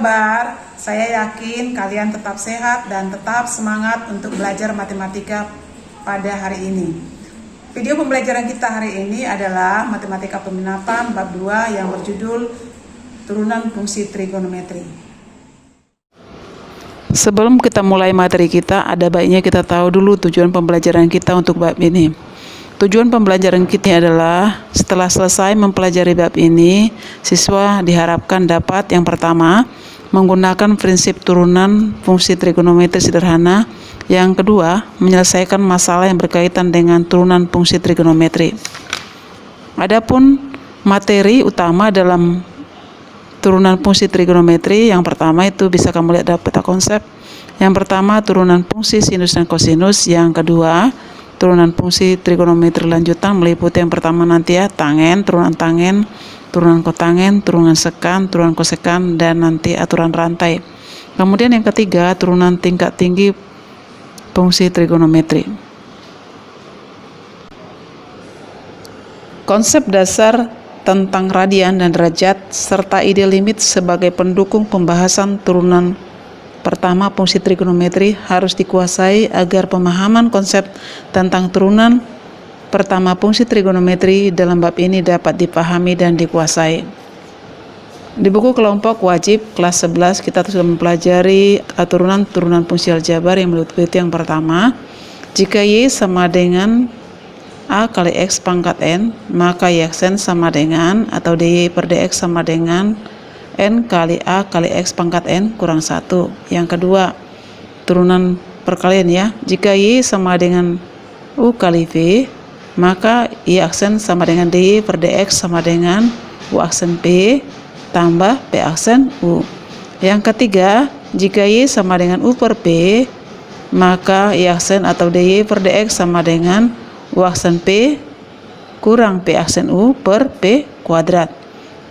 kabar? Saya yakin kalian tetap sehat dan tetap semangat untuk belajar matematika pada hari ini. Video pembelajaran kita hari ini adalah Matematika Peminatan bab 2 yang berjudul Turunan Fungsi Trigonometri. Sebelum kita mulai materi kita, ada baiknya kita tahu dulu tujuan pembelajaran kita untuk bab ini. Tujuan pembelajaran kita adalah setelah selesai mempelajari bab ini, siswa diharapkan dapat yang pertama, menggunakan prinsip turunan fungsi trigonometri sederhana. Yang kedua, menyelesaikan masalah yang berkaitan dengan turunan fungsi trigonometri. Adapun materi utama dalam turunan fungsi trigonometri, yang pertama itu bisa kamu lihat dalam peta konsep. Yang pertama turunan fungsi sinus dan kosinus, yang kedua turunan fungsi trigonometri lanjutan meliputi yang pertama nanti ya tangen, turunan kotangen, turunan sekan, turunan kosekan, dan nanti aturan rantai. Kemudian yang ketiga turunan tingkat tinggi fungsi trigonometri. Konsep dasar tentang radian dan derajat serta ide limit sebagai pendukung pembahasan turunan pertama fungsi trigonometri harus dikuasai agar pemahaman konsep tentang turunan pertama fungsi trigonometri dalam bab ini dapat dipahami dan dikuasai. Di buku kelompok wajib kelas 11 kita sudah mempelajari turunan fungsi aljabar yang meliputi yang pertama, jika Y sama dengan A kali X pangkat N, maka YXN sama dengan atau DY per DX sama dengan N kali A kali X pangkat N kurang 1. Yang kedua, turunan perkalian ya. Jika Y sama dengan U kali V, maka Y aksen sama dengan DY per DX sama dengan U aksen P tambah P aksen U. Yang ketiga, jika Y sama dengan U per P, maka Y aksen atau DY per DX sama dengan U aksen P kurang P aksen U per P kuadrat.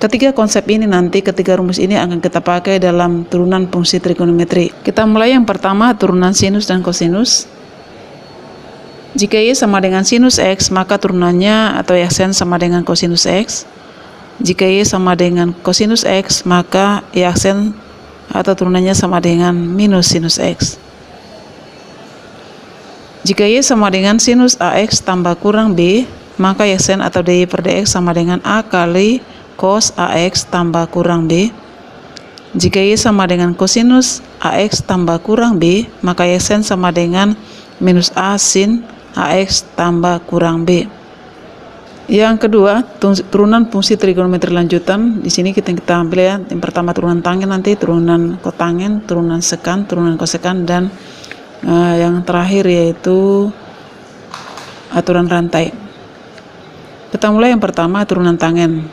Ketiga konsep ini nanti, ketiga rumus ini akan kita pakai dalam turunan fungsi trigonometri. Kita mulai yang pertama, turunan sinus dan kosinus. Jika Y sama dengan sinus X, maka turunannya atau Y-aksen sama dengan kosinus X. Jika Y sama dengan kosinus X, maka Y-aksen atau turunannya sama dengan minus sinus X. Jika Y sama dengan sinus AX tambah kurang B, maka Y-aksen atau DY per DX sama dengan A kali cos AX tambah kurang B. Jika Y sama dengan kosinus AX tambah kurang B, maka Y-aksen sama dengan minus A sin AX tambah kurang B. Yang kedua, turunan fungsi trigonometri lanjutan. Di sini kita ambil ya. Yang pertama turunan tangen, nanti turunan kotangen, turunan sekan, turunan kosekan, dan yang terakhir yaitu aturan rantai. Kita mulai yang pertama turunan tangen.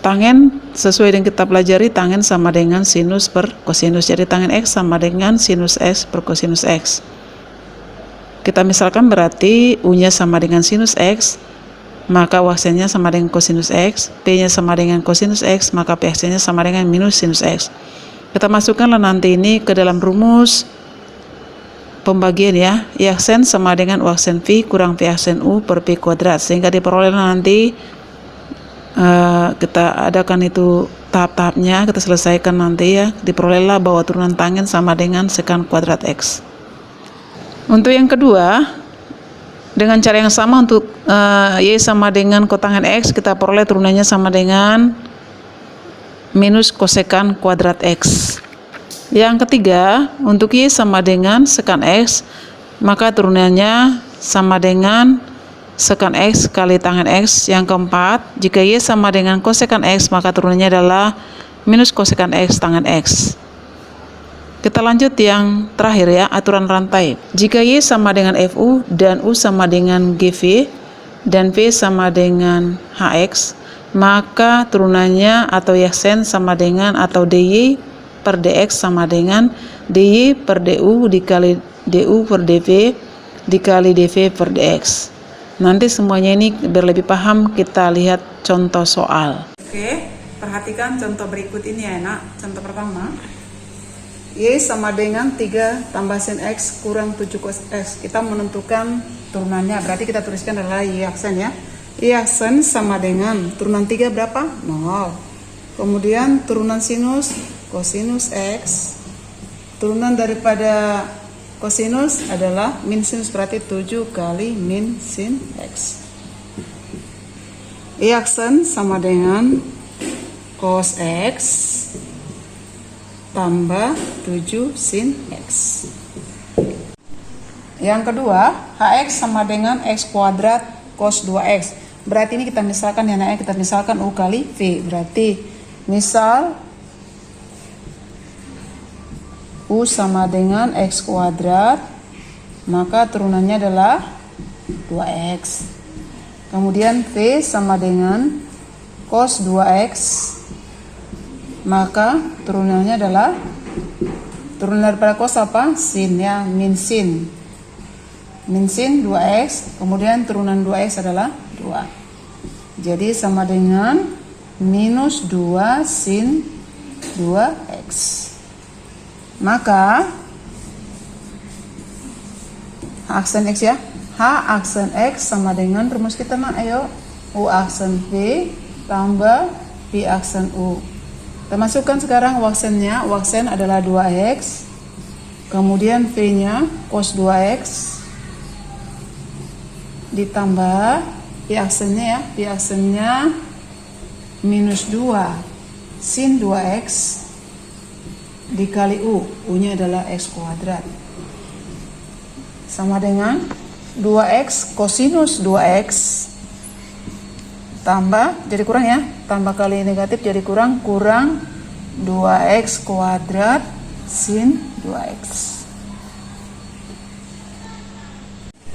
Tangen sesuai dengan kita pelajari, tangen sama dengan sinus per kosinus. Jadi tangen X sama dengan sinus X per kosinus X. Kita misalkan berarti U-nya sama dengan sinus X, maka U-aksennya sama dengan kosinus X. P-nya sama dengan kosinus X, maka P-aksennya sama dengan minus sinus X. Kita masukkanlah nanti ini ke dalam rumus pembagian ya. Y-aksen sama dengan U-aksen V kurang P-aksen U per P kuadrat. Sehingga diperoleh nanti kita adakan itu tahap-tahapnya, kita selesaikan nanti ya. Diperolehlah bahwa turunan tangen sama dengan sekan kuadrat X. Untuk yang kedua, dengan cara yang sama untuk Y sama dengan kotangen X, kita peroleh turunannya sama dengan minus kosekan kuadrat X. Yang ketiga, untuk Y sama dengan sekan X, maka turunannya sama dengan sekan X kali tangen X. Yang keempat, jika Y sama dengan kosekan X, maka turunannya adalah minus kosekan X tangen X. Kita lanjut yang terakhir ya, aturan rantai. Jika Y sama dengan FU dan U sama dengan GV dan V sama dengan HX, maka turunannya atau Y-aksen sama dengan atau DY per DX sama dengan DY per DU dikali DU per DV dikali DV per DX. Nanti semuanya ini biar lebih paham, kita lihat contoh soal. Oke, perhatikan contoh berikut ini ya nak. Contoh pertama, Y sama dengan 3 tambah sin X kurang 7 cos X. Kita menentukan turunannya, berarti kita tuliskan adalah Y aksen ya. Y aksen sama dengan turunan 3 berapa? 0. Kemudian turunan sinus, kosinus X. Turunan daripada kosinus adalah min sinus, berarti 7 kali min sin X. I aksen sama dengan cos X tambah 7 sin X. Yang kedua, HX sama dengan X kuadrat cos 2X. Berarti ini kita misalkan yang naiknya, kita misalkan U kali V. Berarti misal U sama dengan X kuadrat, maka turunannya adalah 2X. Kemudian V sama dengan cos 2X, maka turunannya adalah, turunan daripada cos apa? Sin ya, min sin. Min sin 2X, kemudian turunan 2X adalah 2. Jadi sama dengan minus 2 sin 2X. Maka H aksen X ya, H aksen X sama dengan rumus kita nak, ayo U aksen V tambah V aksen U. Kita masukkan sekarang U aksennya. U aksen adalah 2X, kemudian V nya cos 2X ditambah Pi aksennya ya, Pi aksennya minus 2 sin 2X dikali U, U nya adalah X kuadrat, sama dengan 2X kosinus 2X tambah, jadi kurang ya, tambah kali negatif jadi kurang 2X kuadrat sin 2X.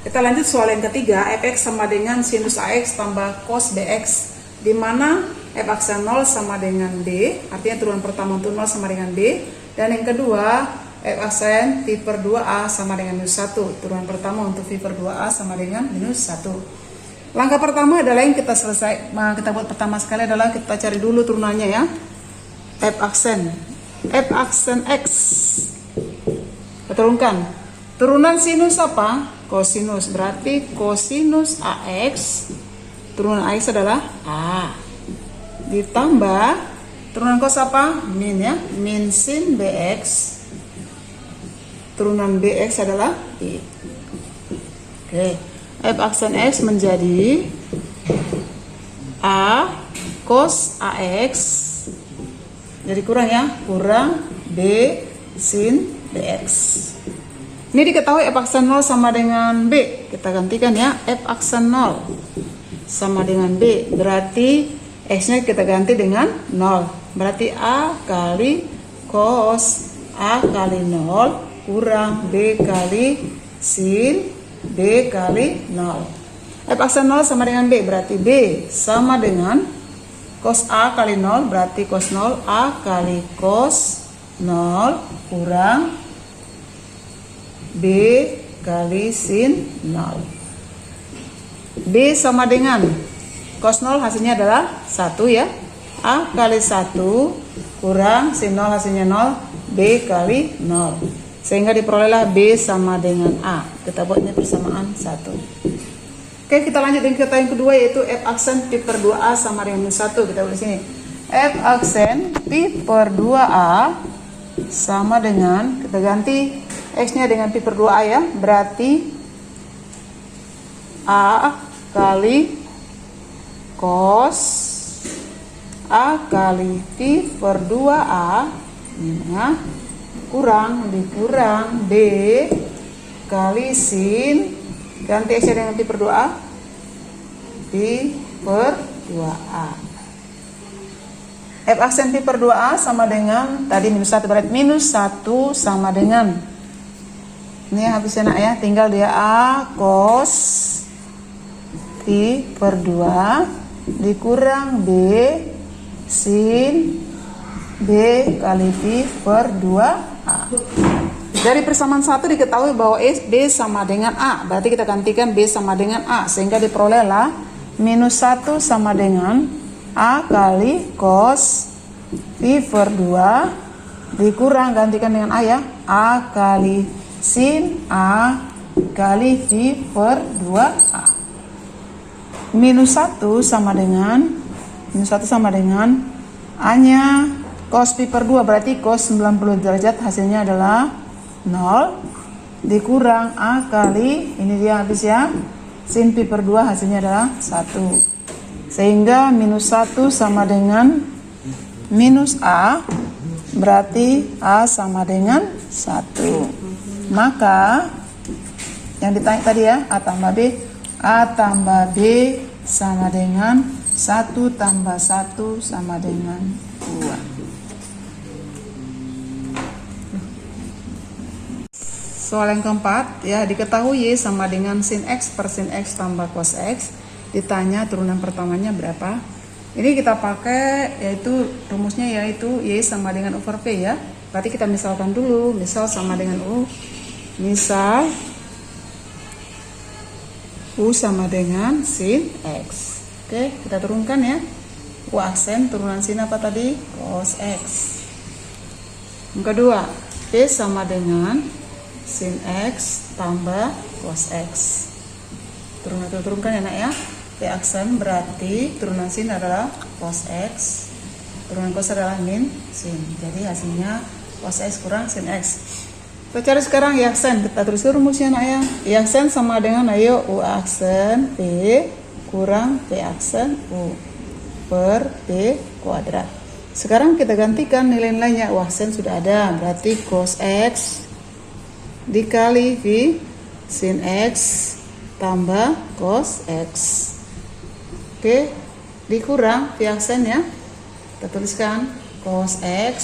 Kita lanjut soal yang ketiga, fx sama dengan sinus AX tambah cos BX, di mana f aksen 0 sama dengan D, artinya turunan pertama untuk 0 sama dengan D, dan yang kedua f aksen pi per 2A sama dengan minus 1, turunan pertama untuk pi per 2A sama dengan minus 1. Langkah pertama adalah yang kita kita buat pertama sekali adalah kita cari dulu turunannya ya, f aksen X, kita turunkan. Turunan sinus apa? Kosinus, berarti kosinus AX, turunan AX adalah A, ditambah turunan cos apa? Min ya, min sin BX, turunan BX adalah I. Oke, F aksen X menjadi A cos AX, jadi kurang ya, kurang B sin BX. Ini diketahui F aksen 0 sama dengan B. Kita gantikan ya, F aksen 0 sama dengan B. Berarti X-nya kita ganti dengan 0. Berarti A kali cos A kali 0 kurang B kali sin B kali 0. F aksen 0 sama dengan B. Berarti B sama dengan cos A kali 0. Berarti cos 0 A kali cos 0 kurang B kali sin 0. B sama dengan cos 0 hasilnya adalah 1 ya. A kali 1 kurang sin 0 hasilnya 0, B kali 0. Sehingga diperolehlah B sama dengan A. Kita buat ini persamaan 1. Oke, kita lanjut dengan kata yang kedua, yaitu F aksen pi per 2A sama dengan minus 1. Kita buat di sini. F aksen pi per 2A sama dengan, kita ganti X-nya dengan pi per 2A ya, berarti A kali cos A kali pi per 2A ya, kurang dikurang B kali sin, ganti X-nya dengan pi per 2A, pi per 2A. F aksen pi per 2A sama dengan tadi minus 1, berarti minus 1 sama dengan, ini habisnya nak ya, tinggal dia A cos pi per 2 dikurang B sin B kali pi per 2A. Dari persamaan 1 diketahui bahwa B sama dengan A, berarti kita gantikan B sama dengan A, sehingga diperolehlah minus 1 sama dengan A kali cos pi per 2 dikurang, gantikan dengan A ya, A kali sin A kali pi per 2A. Minus 1 sama dengan A-nya cos pi per 2 berarti cos 90 derajat hasilnya adalah 0 dikurang A kali, ini dia habis ya, sin pi per 2 hasilnya adalah 1. Sehingga minus 1 sama dengan minus A, berarti A sama dengan 1. Maka yang ditanya tadi ya, A tambah B, A tambah B sama dengan 1 tambah 1 sama dengan 2. Soal yang keempat ya, diketahui Y sama dengan sin X per sin X tambah cos X. Ditanya turunan pertamanya berapa. Ini kita pakai yaitu rumusnya yaitu Y sama dengan over P ya. Berarti kita misalkan dulu, misal sama dengan U. Misal U sama dengan sin X. Oke, kita turunkan ya. U aksen turunan sin apa tadi? Cos X. Yang kedua, P sama dengan sin X tambah cos X. Turunkan ya nak ya. P aksen berarti turunan sin adalah cos X, turunan cos adalah min sin. Jadi hasilnya cos X kurang sin X. Kita cari sekarang Y aksen. Kita tulis rumusnya nak ya. Y aksen sama dengan ayo U aksen P kurang P aksen U per P kuadrat. Sekarang kita gantikan nilai-nilainya. U aksen sudah ada, berarti cos X dikali V sin X tambah cos X. Oke, dikurang V aksen ya. Kita tuliskan cos X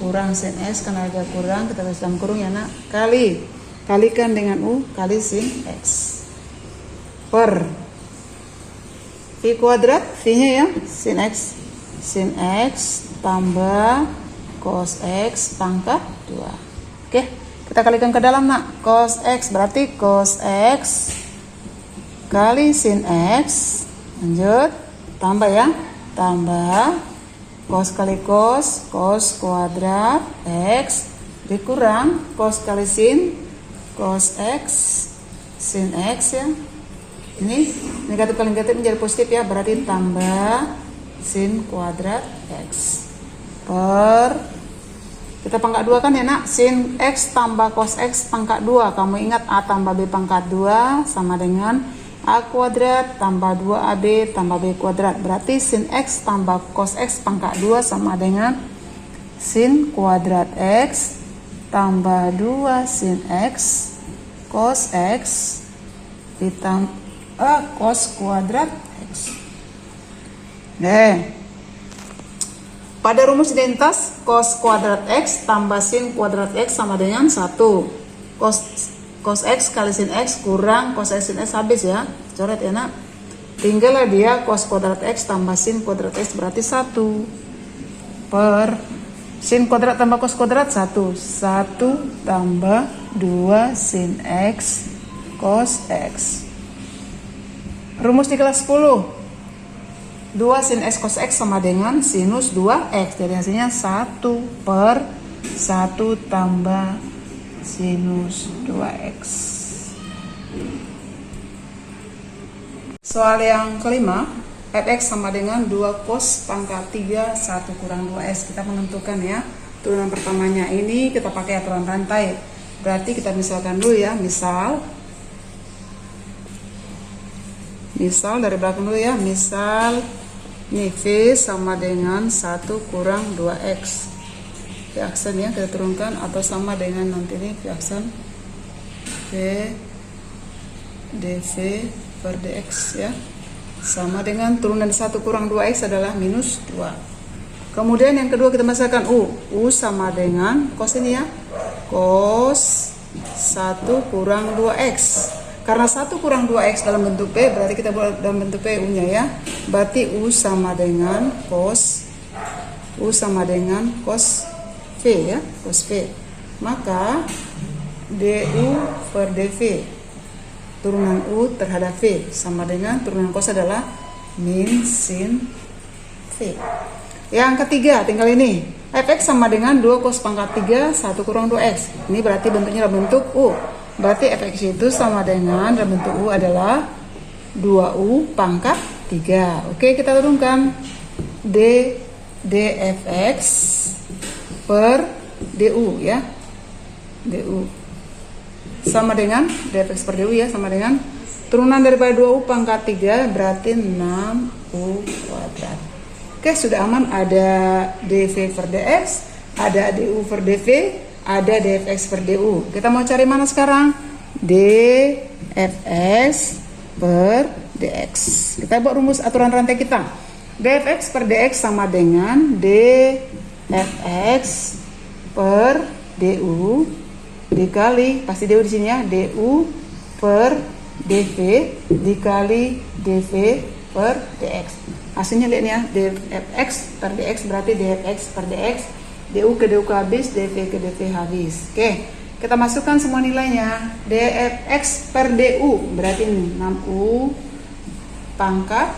kurang sin X, karena ada kurang kita tulis dalam kurung ya nak, kalikan dengan U kali sin X per V kuadrat, V nya ya sin X tambah cos X pangkat 2. Oke, kita kalikan ke dalam nak. Cos X berarti cos X kali sin X, lanjut tambah ya, tambah cos kali cos, cos kuadrat X dikurang cos kali sin, cos X sin X ya. Ini negatif kali negatif menjadi positif ya, berarti tambah sin kuadrat X per, kita pangkat 2 kan ya nak, sin X tambah cos X pangkat 2. Kamu ingat A tambah B pangkat 2 sama dengan A kuadrat tambah 2AB tambah B kuadrat. Berarti sin X tambah cos X pangkat 2 sama dengan sin kuadrat X tambah 2 sin X cos X ditambah cos kuadrat X. Pada rumus identitas cos kuadrat X tambah sin kuadrat X sama dengan 1. Cos X kali sin X kurang cos X sin X habis ya. Coret ya nak. Tinggallah dia cos kuadrat X tambah sin kuadrat X berarti 1 per sin kuadrat tambah cos kuadrat 1. 1 tambah 2 sin X cos X. Rumus di kelas 10. 2 sin X cos X sama dengan sinus 2X. Jadi hasilnya 1 per 1 tambah sinus 2X. Soal yang kelima, Fx sama dengan 2 cos pangkat 3 1 kurang 2x. Kita menentukan ya turunan pertamanya. Ini kita pakai aturan rantai. Berarti kita misalkan dulu ya. Misal dari belakang dulu ya. Misal nih V sama dengan 1 kurang 2x. V aksen ya kita turunkan, atau sama dengan nanti ini V aksen V dV per dx ya, sama dengan turunan 1 kurang 2x adalah minus 2. Kemudian yang kedua kita masukkan U sama dengan cos ini ya, cos 1 kurang 2x. Karena 1 kurang 2x dalam bentuk P, berarti kita buat dalam bentuk P U nya ya. Berarti U sama dengan cos V ya, cos V. Maka DU per DV, turunan U terhadap V sama dengan turunan cos adalah min sin V. Yang ketiga tinggal ini, Fx sama dengan 2 cos pangkat 3 1 kurang 2x. Ini berarti bentuknya dalam bentuk U. Berarti Fx itu sama dengan dalam bentuk U adalah 2U pangkat 3. Oke, kita turunkan. D dfx per du ya. Du sama dengan dfx per du ya, sama dengan turunan daripada 2u pangkat 3 berarti 6u kuadrat. Oke, sudah aman. Ada dv per dx, ada du per dv, ada dfx per du. Kita mau cari mana sekarang? dfx per dx. Kita buat rumus aturan rantai kita. dfx per dx sama dengan dfx per du dikali, pasti du di sini ya, du per dv dikali dv per dx. Hasilnya lihat nih ya, dfx per dx berarti dfx per dx, du ke du habis, dv ke dv habis. Oke, kita masukkan semua nilainya. dfx per du berarti ini 6u pangkat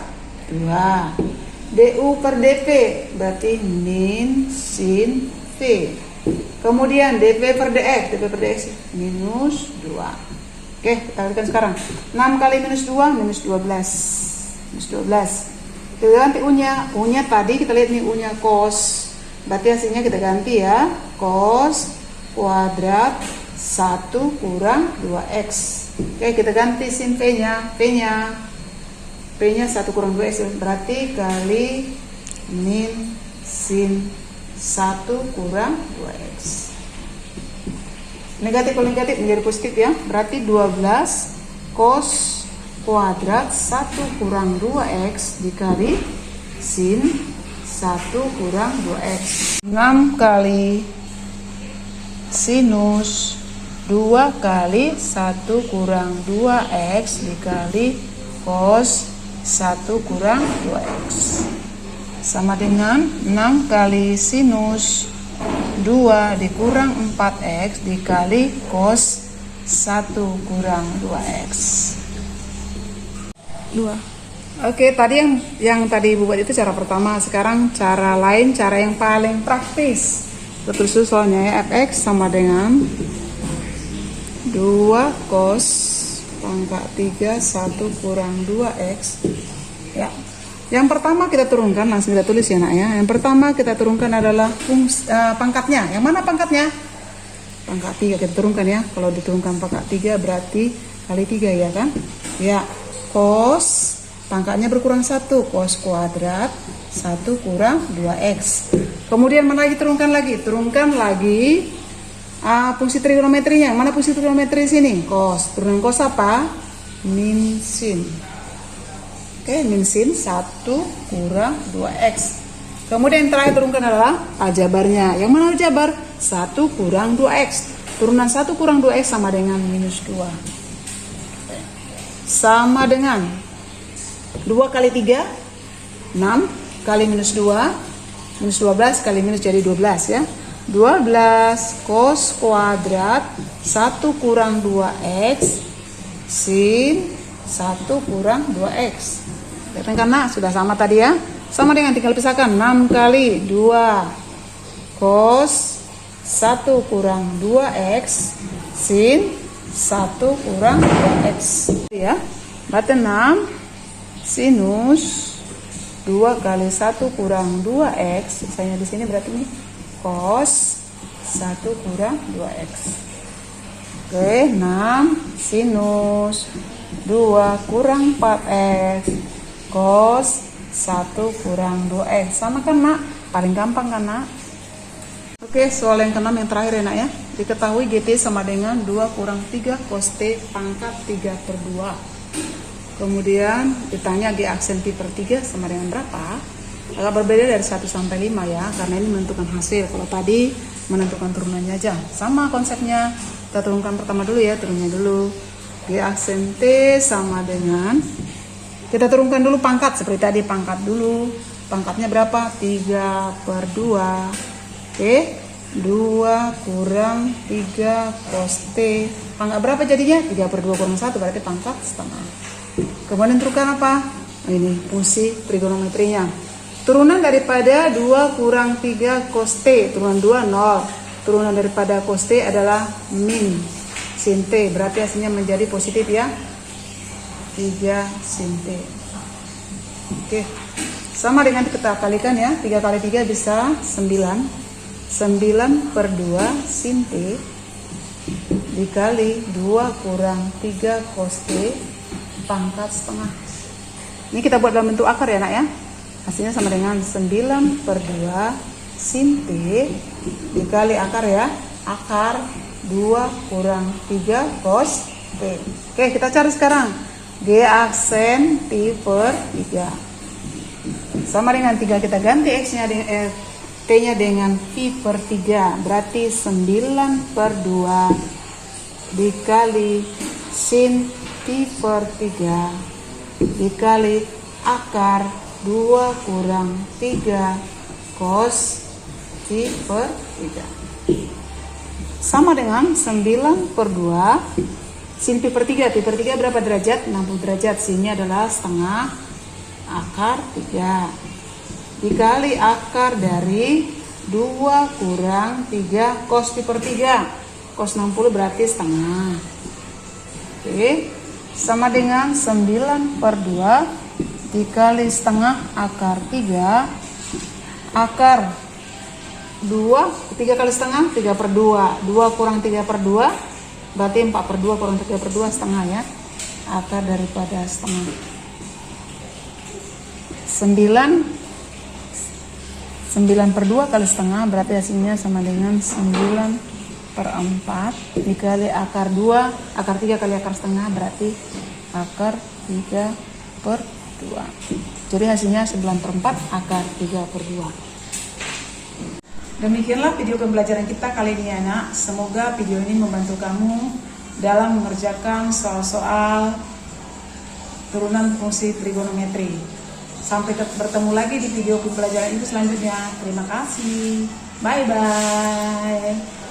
2. du per dv berarti min sin v. Kemudian dv per dx minus 2. Oke, kita lihatkan sekarang. 6 kali minus 2 minus 12. Minus 12. Kita ganti u-nya. U-nya tadi kita lihat nih, u-nya cos. Berarti hasilnya kita ganti ya. Cos kuadrat 1 kurang 2x. Oke, kita ganti sin v-nya. V-nya 1 kurang 2x berarti kali min sin 1 kurang 2x. Negatif kalau negatif menjadi positif ya. Berarti 12 cos kuadrat 1 kurang 2x dikali sin 1 kurang 2x. 6 kali sinus 2 kali 1 kurang 2x dikali cos 1 kurang 2x. Sama dengan 6 kali sinus 2 dikurang 4x dikali cos 1 kurang 2x. 2. Oke, tadi yang tadi Ibu buat itu cara pertama. Sekarang cara lain, cara yang paling praktis. Betul soalnya ya, fx sama dengan 2 cos pangkat 3 1 kurang 2x. Ya. Yang pertama kita turunkan, langsung kita tulis ya nak ya. Yang pertama kita turunkan adalah pangkatnya. Yang mana pangkatnya? Pangkat 3 kita turunkan ya. Kalau diturunkan pangkat 3 berarti kali 3 ya kan? Ya. Cos pangkatnya berkurang 1, cos kuadrat 1 kurang 2x. Kemudian mana lagi turunkan lagi? Turunkan lagi fungsi trigonometrinya. Yang mana fungsi trigonometri sini? Cos. Turunan cos apa? Min sin. Oke, min sin 1 kurang 2x. Kemudian yang terakhir turunkan adalah aljabarnya. Yang mana aljabar? 1 kurang 2x. Turunan 1 kurang 2x sama dengan minus 2. Sama dengan 2 kali 3, 6 kali minus 2, minus 12 kali minus jadi 12 ya. 12 cos kuadrat 1 kurang 2x sin 1 kurang 2x. Kelihatan karena sudah sama tadi ya. Sama dengan tinggal pisahkan 6 kali 2 cos 1 kurang 2x sin 1 kurang 2x ya. Berarti 6 sinus 2 kali 1 kurang 2x. Misalnya di sini berarti ini cos 1 kurang 2x. Oke, 6 sinus 2 kurang 4x cos 1 kurang 2x. Sama kan nak? Paling gampang kan nak? Oke, soal yang keenam yang terakhir ya nak ya. Diketahui GT sama dengan 2 kurang 3 cos T pangkat 3 per 2. Kemudian ditanya G aksen Pi per 3 sama dengan berapa? Agak berbeda dari 1 sampai 5 ya, karena ini menentukan hasil. Kalau tadi menentukan turunannya aja. Sama konsepnya. Kita turunkan pertama dulu ya, turunnya dulu. G aksen T sama dengan, kita turunkan dulu pangkat seperti tadi, pangkat dulu. Pangkatnya berapa? 3 per 2. Oke, 2 kurang 3 cos T. Pangkat berapa jadinya? 3 per 2 kurang 1 berarti pangkat setengah. Kemudian turunkan apa? Ini fungsi trigonometrinya. Turunan daripada 2 kurang 3 cos T. Turunan 2, 0. Turunan daripada cos T adalah min sin T. Berarti hasilnya menjadi positif ya. 3 sin T. Oke. Sama dengan kita kalikan ya, 3 kali 3 bisa 9. 9 per 2 sin T dikali 2 kurang 3 cos T pangkat setengah. Ini kita buat dalam bentuk akar ya nak ya. Hasilnya sama dengan 9 per 2 sin T dikali akar ya. Akar 2 kurang 3 cos T. Oke, kita cari sekarang. G aksen T per 3. Sama dengan 3 kita ganti X-nya dengan T-nya dengan Pi per 3. Berarti 9 per 2 dikali sin Pi per 3 dikali akar 2 kurang 3 cos Pi per 3. Sama dengan 9 per 2 sin Pi per 3. Pi per 3 berapa derajat? 60 derajat. Sinnya adalah setengah akar 3 dikali akar dari 2 kurang 3 cos Pi per 3. Cos 60 berarti setengah. Oke, sama dengan 9 per 2 dikali setengah akar 3. Akar 2, 3 kali setengah, 3 per 2. 2 kurang 3 per 2 berarti 4 per 2 kurang 3 per 2 setengah ya. Akar daripada setengah. 9 per 2 kali setengah berarti hasilnya sama dengan 9 per 4 dikali akar 2, akar 3 kali akar setengah berarti akar 3 per 2. Jadi hasilnya 9 per 4 akar 3 per 2. Demikianlah video pembelajaran kita kali ini anak. Semoga video ini membantu kamu dalam mengerjakan soal-soal turunan fungsi trigonometri. Sampai bertemu lagi di video pembelajaran itu selanjutnya. Terima kasih. Bye-bye.